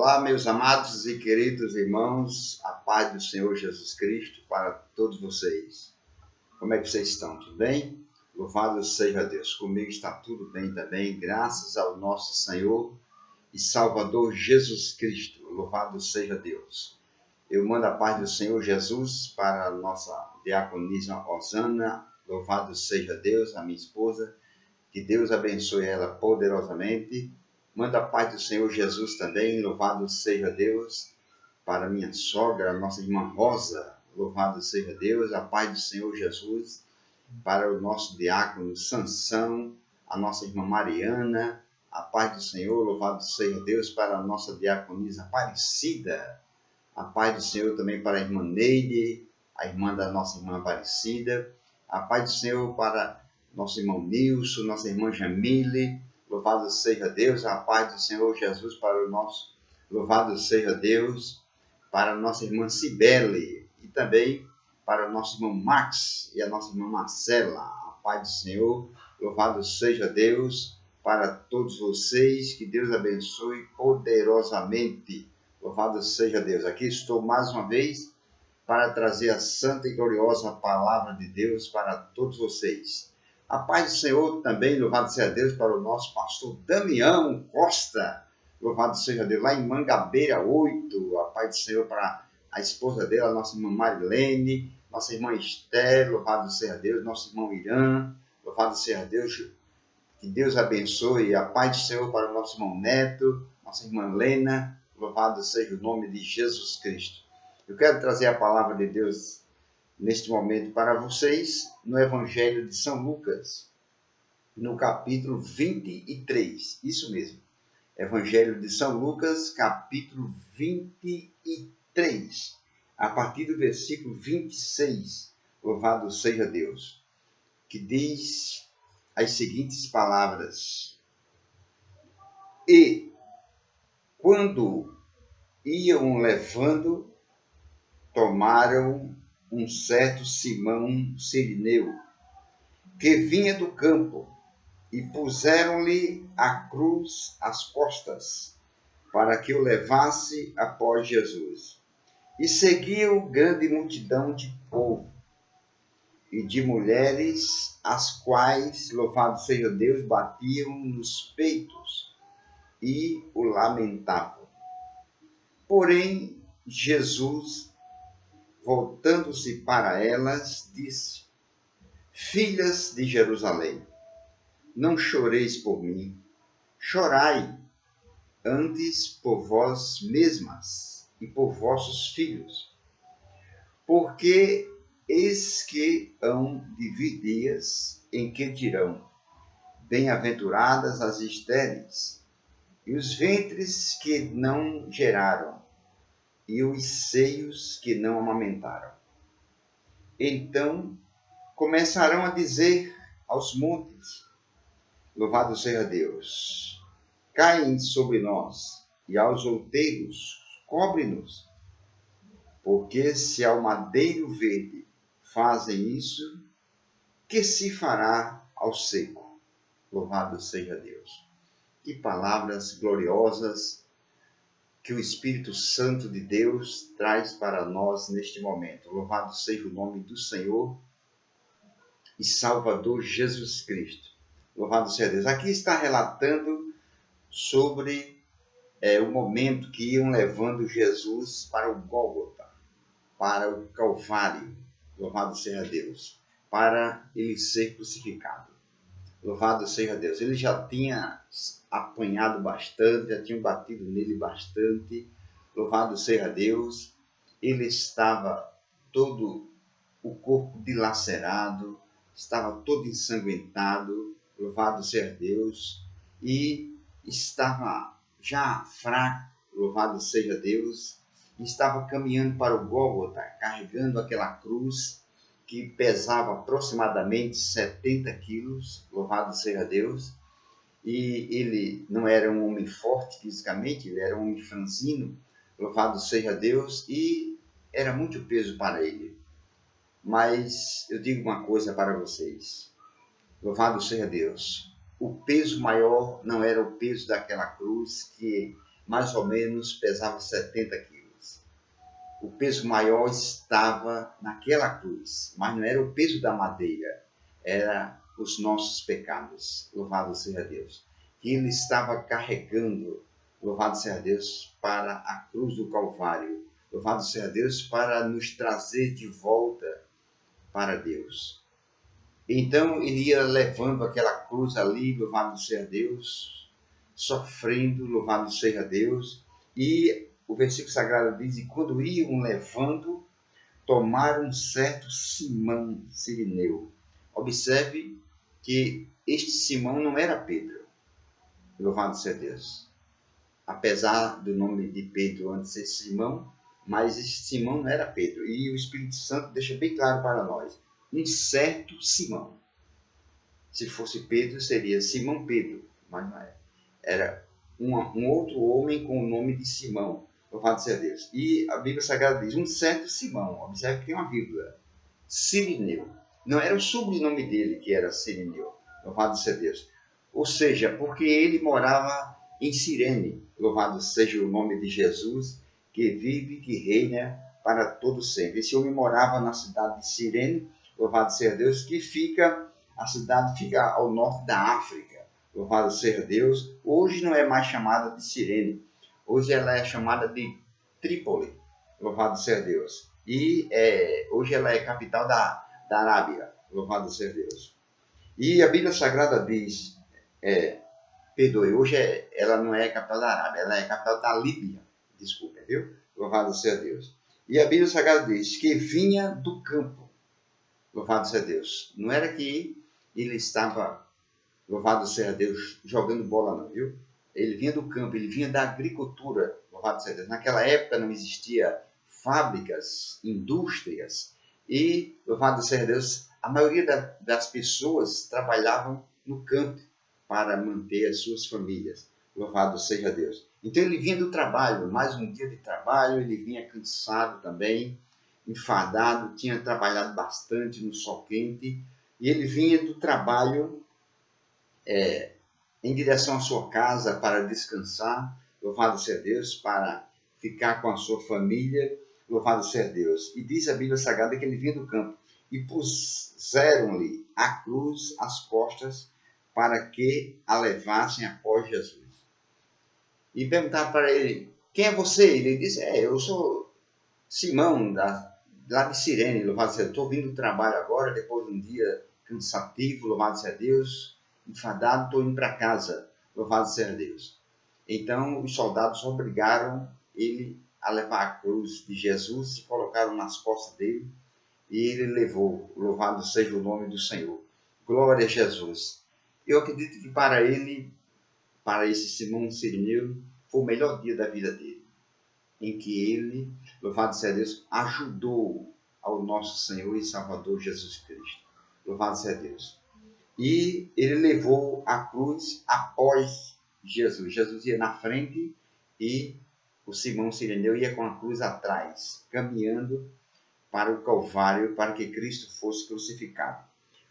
Olá, meus amados e queridos irmãos, a paz do Senhor Jesus Cristo para todos vocês. Como é que vocês estão? Tudo bem? Louvado seja Deus. Comigo está tudo bem também, graças ao nosso Senhor e Salvador Jesus Cristo. Louvado seja Deus. Eu mando a paz do Senhor Jesus para a nossa diaconisa Osana. Louvado seja Deus, a minha esposa. Que Deus abençoe ela poderosamente. Manda a paz do Senhor Jesus também, louvado seja Deus, para minha sogra, a nossa irmã Rosa, louvado seja Deus, a paz do Senhor Jesus, para o nosso diácono Sansão, a nossa irmã Mariana, a paz do Senhor, louvado seja Deus, para a nossa diaconisa Aparecida, a paz do Senhor também para a irmã Neide, a irmã da nossa irmã Aparecida, a paz do Senhor para nosso irmão Nilson, nossa irmã Jamile. Louvado seja Deus, a paz do Senhor Jesus para o nosso, louvado seja Deus, para a nossa irmã Cibele e também para o nosso irmão Max e a nossa irmã Marcela. A paz do Senhor, louvado seja Deus para todos vocês, que Deus abençoe poderosamente. Louvado seja Deus. Aqui estou mais uma vez para trazer a santa e gloriosa palavra de Deus para todos vocês. A paz do Senhor também, louvado seja Deus, para o nosso pastor Damião Costa. Louvado seja Deus, lá em Mangabeira 8. A paz do Senhor para a esposa dele, a nossa irmã Marilene, nossa irmã Esther, louvado seja Deus, nosso irmão Irã, louvado seja Deus. Que Deus abençoe. A paz do Senhor para o nosso irmão Neto, nossa irmã Lena, louvado seja o nome de Jesus Cristo. Eu quero trazer a palavra de Deus neste momento para vocês, no Evangelho de São Lucas, no capítulo 23. Isso mesmo. Evangelho de São Lucas, capítulo 23. A partir do versículo 26. Louvado seja Deus. Que diz as seguintes palavras. E, quando iam levando, tomaram um certo Simão Cirineu, que vinha do campo, e puseram-lhe a cruz às costas, para que o levasse após Jesus. E seguiu grande multidão de povo e de mulheres, as quais, louvado seja Deus, batiam nos peitos e o lamentavam. Porém, Jesus, voltando-se para elas, disse: Filhas de Jerusalém, não choreis por mim, chorai antes por vós mesmas e por vossos filhos, porque eis que hão de vir dias em que dirão: Bem-aventuradas as estéreis, e os ventres que não geraram, e os seios que não amamentaram. Então começarão a dizer aos montes: Louvado seja Deus, caem sobre nós, e aos outeiros, cobre-nos. Porque se ao madeiro verde fazem isso, que se fará ao seco? Louvado seja Deus. Que palavras gloriosas que o Espírito Santo de Deus traz para nós neste momento. Louvado seja o nome do Senhor e Salvador Jesus Cristo. Louvado seja Deus. Aqui está relatando sobre o momento que iam levando Jesus para o Gólgota, para o Calvário. Louvado seja Deus. Para ele ser crucificado. Louvado seja Deus. Ele já tinha apanhado bastante, já tinham batido nele bastante. Louvado seja Deus. Ele estava todo o corpo dilacerado, estava todo ensanguentado. Louvado seja Deus. E estava já fraco. Louvado seja Deus. E estava caminhando para o Gólgota, carregando aquela cruz que pesava aproximadamente 70 quilos, louvado seja Deus, e ele não era um homem forte fisicamente, ele era um homem franzino, louvado seja Deus, e era muito peso para ele. Mas eu digo uma coisa para vocês, louvado seja Deus, o peso maior não era o peso daquela cruz que mais ou menos pesava 70 quilos. O peso maior estava naquela cruz, mas não era o peso da madeira, era os nossos pecados. Louvado seja Deus. Que ele estava carregando, louvado seja Deus, para a cruz do Calvário. Louvado seja Deus, para nos trazer de volta para Deus. Então ele ia levando aquela cruz ali, louvado seja Deus, sofrendo, louvado seja Deus. E o versículo sagrado diz: e quando iam levando, tomaram um certo Simão Cirineu. Observe que este Simão não era Pedro, louvado seja Deus. Apesar do nome de Pedro antes ser Simão, mas este Simão não era Pedro. E o Espírito Santo deixa bem claro para nós: um certo Simão. Se fosse Pedro, seria Simão Pedro, mas não era. Era um outro homem com o nome de Simão, louvado seja Deus. E a Bíblia Sagrada diz: um certo Simão, observe que tem uma vírgula, Cirineu. Não era o sobrenome dele que era Cirineu, louvado seja Deus. Ou seja, porque ele morava em Cirene, louvado seja o nome de Jesus, que vive e que reina para todo sempre. Esse homem morava na cidade de Cirene, louvado seja Deus, a cidade fica ao norte da África, louvado seja Deus. Hoje não é mais chamada de Cirene, hoje ela é chamada de Trípoli, louvado seja Deus. E hoje ela é capital da Arábia, louvado seja Deus. E a Bíblia Sagrada diz, perdoe, hoje ela não é capital da Arábia, ela é capital da Líbia, desculpa, viu? Louvado seja Deus. E a Bíblia Sagrada diz que vinha do campo, louvado seja Deus. Não era que ele estava, louvado seja Deus, jogando bola não, viu? Ele vinha do campo, ele vinha da agricultura, louvado seja Deus. Naquela época não existia fábricas, indústrias, e, louvado seja Deus, a maioria das pessoas trabalhavam no campo para manter as suas famílias, louvado seja Deus. Então ele vinha do trabalho, mais um dia de trabalho, ele vinha cansado também, enfadado, tinha trabalhado bastante no sol quente, e ele vinha do trabalho em direção à sua casa para descansar, louvado seja Deus, para ficar com a sua família, louvado seja Deus. E diz a Bíblia Sagrada que ele vinha do campo e puseram-lhe a cruz às costas para que a levassem após Jesus. E perguntaram para ele: quem é você? Ele disse: eu sou Simão, lá de Cirene, louvado seja Deus. Estou vindo do trabalho agora, depois de um dia cansativo, louvado seja Deus, enfadado, estou indo para casa, louvado seja Deus. Então os soldados obrigaram ele a levar a cruz de Jesus, se colocaram nas costas dele, e ele levou, louvado seja o nome do Senhor. Glória a Jesus. Eu acredito que para ele, para esse Simão Cirineu, foi o melhor dia da vida dele, em que ele, louvado seja Deus, ajudou ao nosso Senhor e Salvador Jesus Cristo. Louvado seja Deus. E ele levou a cruz após Jesus. Jesus ia na frente e o Simão Cirineu ia com a cruz atrás, caminhando para o Calvário, para que Cristo fosse crucificado.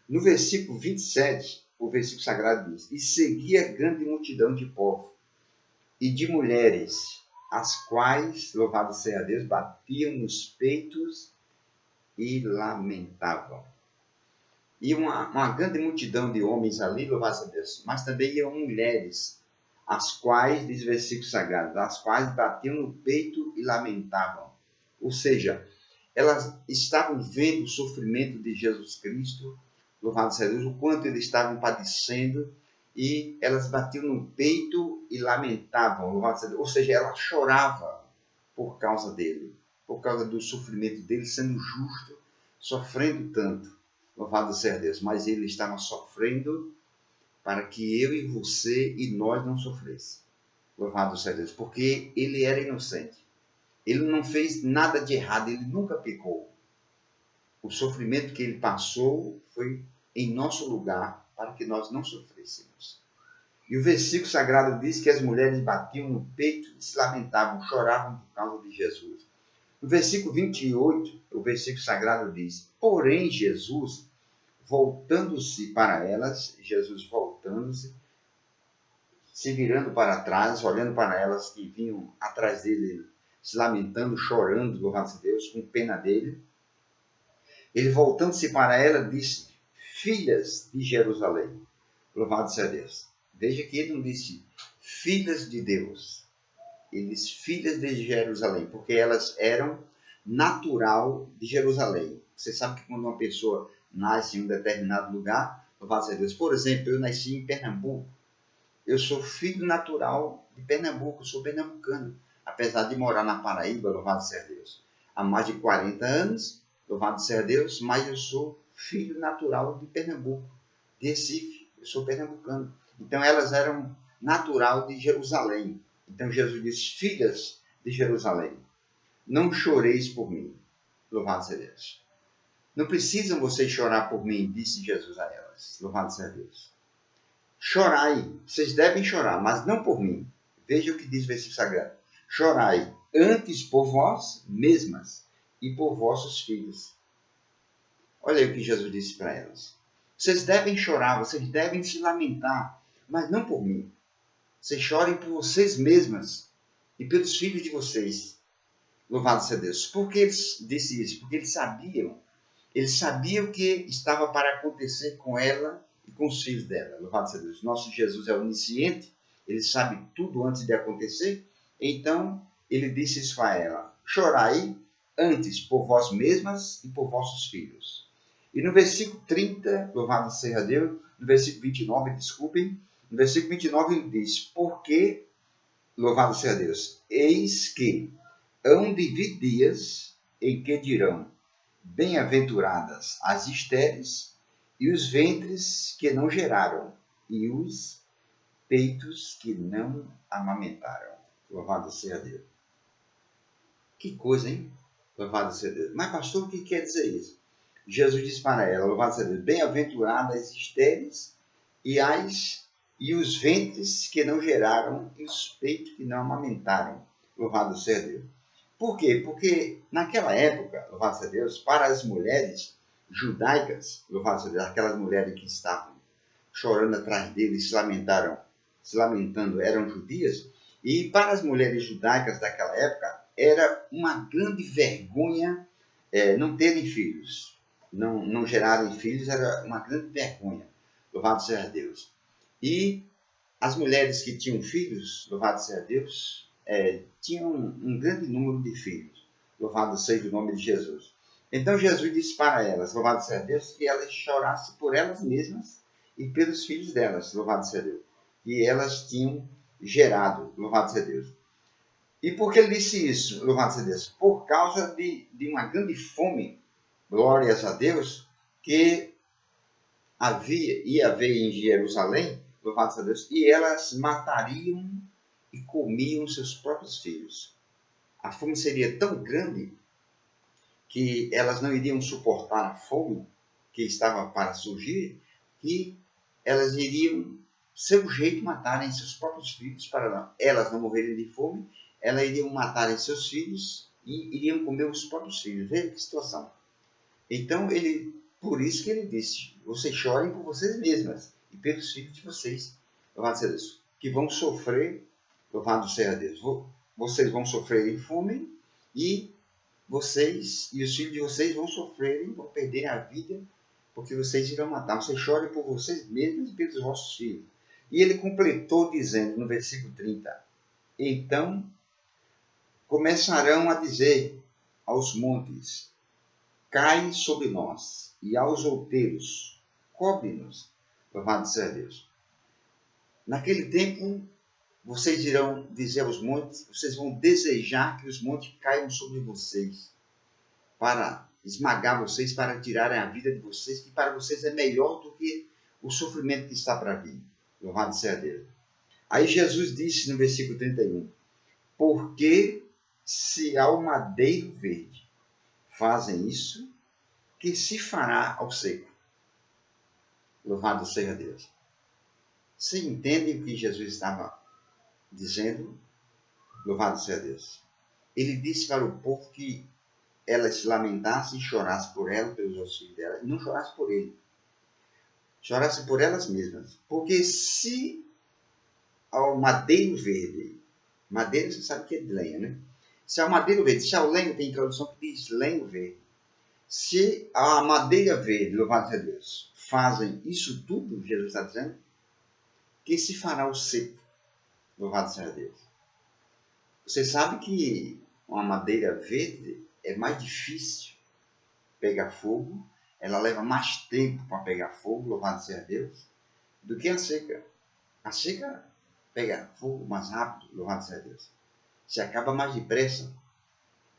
No versículo 27, o versículo sagrado diz: e seguia grande multidão de povo e de mulheres, as quais, louvado seja Deus, batiam nos peitos e lamentavam. E uma grande multidão de homens ali, louvado seja Deus, mas também iam mulheres, as quais, diz o versículo sagrado, as quais batiam no peito e lamentavam. Ou seja, elas estavam vendo o sofrimento de Jesus Cristo, louvado seja Deus, o quanto eles estavam padecendo, e elas batiam no peito e lamentavam, louvado seja Deus. Ou seja, elas choravam por causa dele, por causa do sofrimento dele, sendo justo, sofrendo tanto, louvado seja Deus. Mas ele estava sofrendo para que eu e você e nós não sofrêssemos, louvado seja Deus, porque ele era inocente. Ele não fez nada de errado, ele nunca pecou. O sofrimento que ele passou foi em nosso lugar, para que nós não sofrêssemos. E o versículo sagrado diz que as mulheres batiam no peito e se lamentavam, choravam por causa de Jesus. No versículo 28, o versículo sagrado diz: porém Jesus, voltando-se para elas, se virando para trás, olhando para elas que vinham atrás dele, se lamentando, chorando, louvado seja Deus, com pena dele. Ele, voltando-se para ela, disse: filhas de Jerusalém, louvado seja Deus. Veja que ele não disse filhas de Deus, ele disse filhas de Jerusalém, porque elas eram natural de Jerusalém. Você sabe que quando uma pessoa nasce em um determinado lugar, louvado seja Deus. Por exemplo, eu nasci em Pernambuco. Eu sou filho natural de Pernambuco, sou pernambucano. Apesar de morar na Paraíba, louvado seja Deus, há mais de 40 anos, louvado seja Deus, mas eu sou filho natural de Pernambuco, de Recife. Eu sou pernambucano. Então elas eram natural de Jerusalém. Então Jesus diz: filhas de Jerusalém, não choreis por mim, louvado seja Deus. Não precisam vocês chorar por mim, disse Jesus a elas, louvado seja Deus. Chorai, vocês devem chorar, mas não por mim. Veja o que diz o versículo sagrado. Chorai antes por vós mesmas e por vossos filhos. Olha aí o que Jesus disse para elas. Vocês devem chorar, vocês devem se lamentar, mas não por mim. Vocês chorem por vocês mesmas e pelos filhos de vocês. Louvado seja Deus. Por que eles disse isso? Porque eles sabiam o que estava para acontecer com ela e com os filhos dela. Louvado seja Deus. Nosso Jesus é onisciente, ele sabe tudo antes de acontecer. Então, ele disse isso a ela: chorai antes por vós mesmas e por vossos filhos. E no versículo 30, louvado seja Deus, no versículo 29, desculpem, no versículo 29 ele diz: porque, louvado seja Deus, eis que hão de vir dias em que dirão: bem-aventuradas as estéreis e os ventres que não geraram e os peitos que não amamentaram. Louvado seja Deus. Que coisa, hein? Louvado seja Deus. Mas, pastor, o que quer dizer isso? Jesus disse para ela: louvado seja Deus, bem-aventuradas as estéreis e os ventres que não geraram e os peitos que não amamentaram. Louvado seja Deus. Por quê? Porque naquela época, louvado seja Deus, para as mulheres judaicas, louvado seja Deus, aquelas mulheres que estavam chorando atrás dele, se lamentando, eram judias, e para as mulheres judaicas daquela época, era uma grande vergonha não terem filhos, não gerarem filhos, era uma grande vergonha, louvado seja Deus. E as mulheres que tinham filhos, louvado seja Deus, tinham um grande número de filhos. Louvado seja o nome de Jesus. Então Jesus disse para elas, louvado seja Deus, que elas chorassem por elas mesmas e pelos filhos delas, louvado seja Deus, que elas tinham gerado, louvado seja Deus. E por que ele disse isso, louvado seja Deus? Por causa de uma grande fome, glórias a Deus, que ia haver em Jerusalém, louvado seja Deus, e elas matariam e comiam seus próprios filhos. A fome seria tão grande que elas não iriam suportar a fome que estava para surgir, que elas iriam, seu jeito, matarem seus próprios filhos, para elas não morrerem de fome, elas iriam matarem seus filhos e iriam comer os próprios filhos. Veja que situação. Então, por isso que ele disse: vocês chorem por vocês mesmas e pelos filhos de vocês, louvado seja Deus, que vão sofrer, louvado seja Deus, vocês vão sofrer fome e vocês e os filhos de vocês vão sofrerem, vão perder a vida, porque vocês irão matar. Vocês chorem por vocês mesmos e pelos vossos filhos. E ele completou dizendo no versículo 30, então começarão a dizer aos montes: cai sobre nós, e aos outeiros: cobre-nos. Louvado seja Deus. Naquele tempo, vocês irão dizer aos montes, vocês vão desejar que os montes caiam sobre vocês, para esmagar vocês, para tirarem a vida de vocês, que para vocês é melhor do que o sofrimento que está para vir. Louvado seja Deus. Aí Jesus disse no versículo 31, porque se ao madeiro verde fazem isso, que se fará ao seco? Louvado seja Deus. Você entende o que Jesus estava dizendo? Louvado seja Deus. Ele disse para o povo que elas se lamentassem e chorassem por ela, pelos filhos dela, e não chorassem por ele. Chorassem por elas mesmas. Porque se ao madeiro verde. Madeira, você sabe que é de lenha, né? Se ao madeiro verde, se ao lenho, tem tradução que diz lenho verde. Se a madeira verde, louvado seja Deus, fazem isso tudo, Jesus está dizendo, que se fará o seco, louvado seja Deus. Você sabe que uma madeira verde é mais difícil pegar fogo, ela leva mais tempo para pegar fogo, louvado seja Deus, do que a seca. A seca pega fogo mais rápido, louvado seja Deus. Se acaba mais depressa.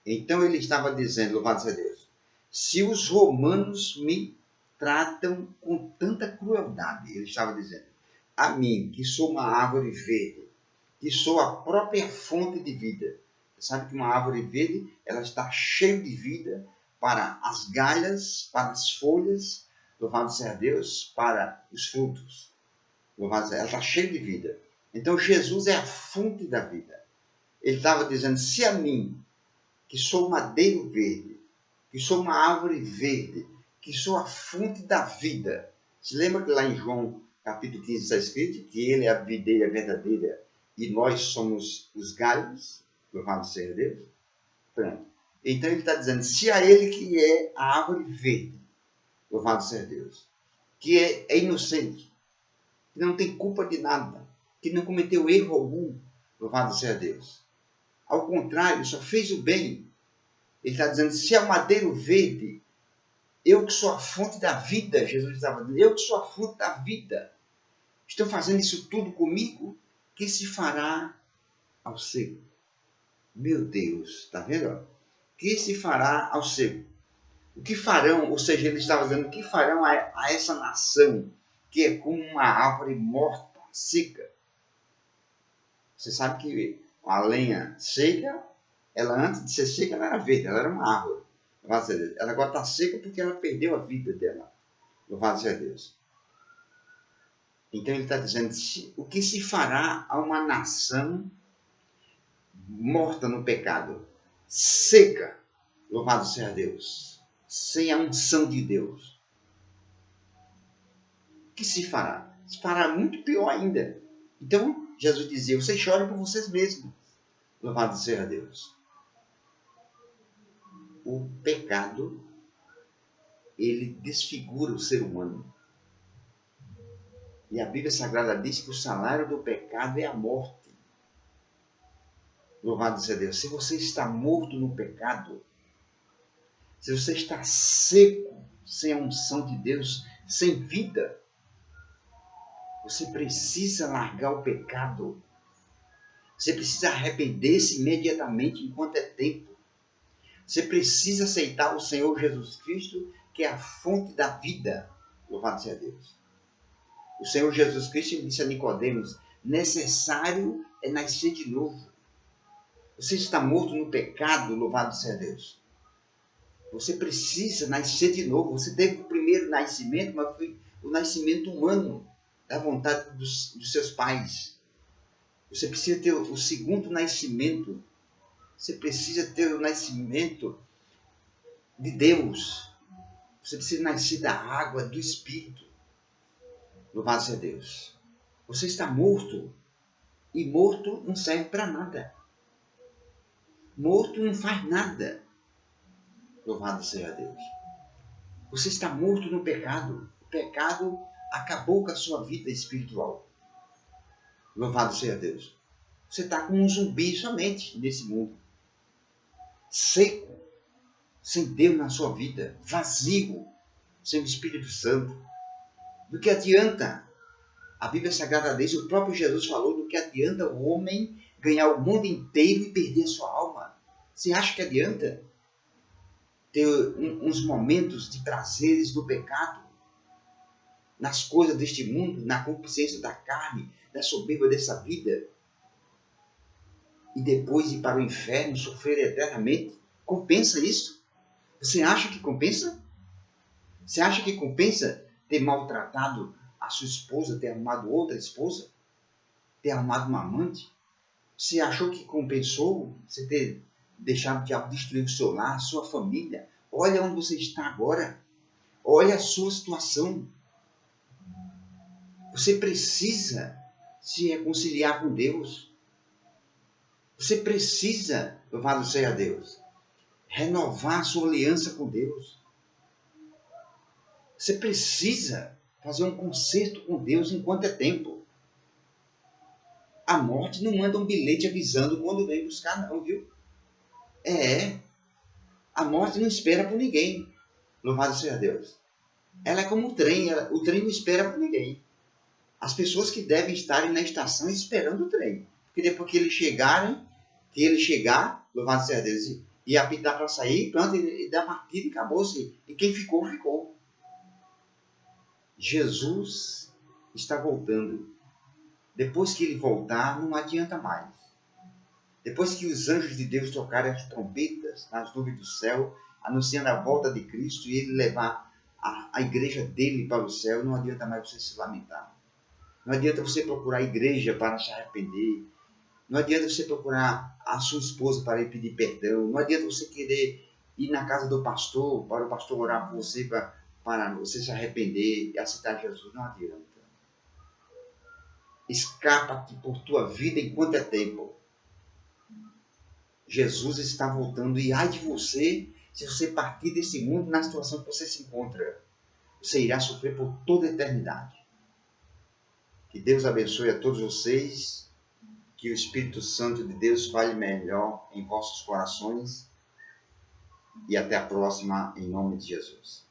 Então ele estava dizendo, louvado seja Deus, se os romanos me tratam com tanta crueldade, ele estava dizendo, a mim, que sou uma árvore verde, que sou a própria fonte de vida. Você sabe que uma árvore verde, ela está cheia de vida para as galhas, para as folhas, louvado seja Deus, para os frutos. Louvado seja, ela está cheia de vida. Então Jesus é a fonte da vida. Ele estava dizendo, se a mim, que sou madeiro verde, que sou uma árvore verde, que sou a fonte da vida. Se lembra que lá em João capítulo 15 está escrito que ele é a videira verdadeira e nós somos os galhos, louvado seja Deus? Pronto. Então ele está dizendo, se a ele que é a árvore verde, louvado seja Deus, que é inocente, que não tem culpa de nada, que não cometeu erro algum, louvado seja Deus. Ao contrário, só fez o bem. Ele está dizendo, se é o madeiro verde, eu que sou a fonte da vida, Jesus estava dizendo, eu que sou a fonte da vida, estou fazendo isso tudo comigo, que se fará ao seco? Meu Deus, está vendo? Que se fará ao seco? O que farão, ou seja, ele estava dizendo, o que farão a essa nação, que é como uma árvore morta, seca? Você sabe que a lenha seca, ela antes de ser seca, ela era verde, ela era uma árvore. Ela agora está seca porque ela perdeu a vida dela. Louvado seja Deus. Então ele está dizendo, o que se fará a uma nação morta no pecado, seca, louvado seja Deus, sem a unção de Deus? O que se fará? Se fará muito pior ainda. Então, Jesus dizia, vocês choram por vocês mesmos, louvado seja Deus. O pecado, ele desfigura o ser humano. E a Bíblia Sagrada diz que o salário do pecado é a morte. Louvado seja Deus. Se você está morto no pecado, se você está seco, sem a unção de Deus, sem vida, você precisa largar o pecado. Você precisa arrepender-se imediatamente enquanto é tempo. Você precisa aceitar o Senhor Jesus Cristo, que é a fonte da vida. Louvado seja Deus. O Senhor Jesus Cristo disse a Nicodemos, necessário é nascer de novo. Você está morto no pecado, louvado seja Deus. Você precisa nascer de novo. Você teve o primeiro nascimento, mas foi o nascimento humano, da vontade dos seus pais. Você precisa ter o segundo nascimento. Você precisa ter o nascimento de Deus. Você precisa nascer da água, do Espírito. Louvado seja Deus. Você está morto. E morto não serve para nada. Morto não faz nada. Louvado seja Deus. Você está morto no pecado. O pecado acabou com a sua vida espiritual. Louvado seja Deus. Você está como um zumbi somente nesse mundo. Seco. Sem Deus na sua vida. Vazio. Sem o Espírito Santo. Do que adianta? A Bíblia Sagrada diz, o próprio Jesus falou, do que adianta o homem ganhar o mundo inteiro e perder a sua alma. Você acha que adianta ter uns momentos de prazeres do pecado, nas coisas deste mundo, na concupiscência da carne, da soberba dessa vida, e depois ir para o inferno, sofrer eternamente? Compensa isso? Você acha que compensa? Você acha que compensa ter maltratado a sua esposa, ter arrumado outra esposa, ter arrumado uma amante? Você achou que compensou você ter deixado o diabo destruir o seu lar, a sua família? Olha onde você está agora. Olha a sua situação. Você precisa se reconciliar com Deus. Você precisa, louvado seja Deus, renovar sua aliança com Deus. Você precisa fazer um concerto com Deus enquanto é tempo. A morte não manda um bilhete avisando quando vem buscar, não, viu? A morte não espera por ninguém. Louvado seja Deus. Ela é como o trem, o trem não espera por ninguém. As pessoas que devem estarem na estação esperando o trem. Porque depois que eles chegar, louvado seja Deus, e apitar para sair, pronto, e dá partida e acabou-se. E quem ficou, ficou. Jesus está voltando. Depois que ele voltar, não adianta mais. Depois que os anjos de Deus tocarem as trombetas nas nuvens do céu, anunciando a volta de Cristo e ele levar a igreja dele para o céu, não adianta mais você se lamentar. Não adianta você procurar a igreja para se arrepender. Não adianta você procurar a sua esposa para ir pedir perdão. Não adianta você querer ir na casa do pastor, para o pastor orar por você, para você se arrepender e aceitar Jesus. Não adianta. Escapa-te por tua vida enquanto é tempo. Jesus está voltando e ai de você se você partir desse mundo na situação que você se encontra. Você irá sofrer por toda a eternidade. Que Deus abençoe a todos vocês. Que o Espírito Santo de Deus fale melhor em vossos corações. E até a próxima, em nome de Jesus.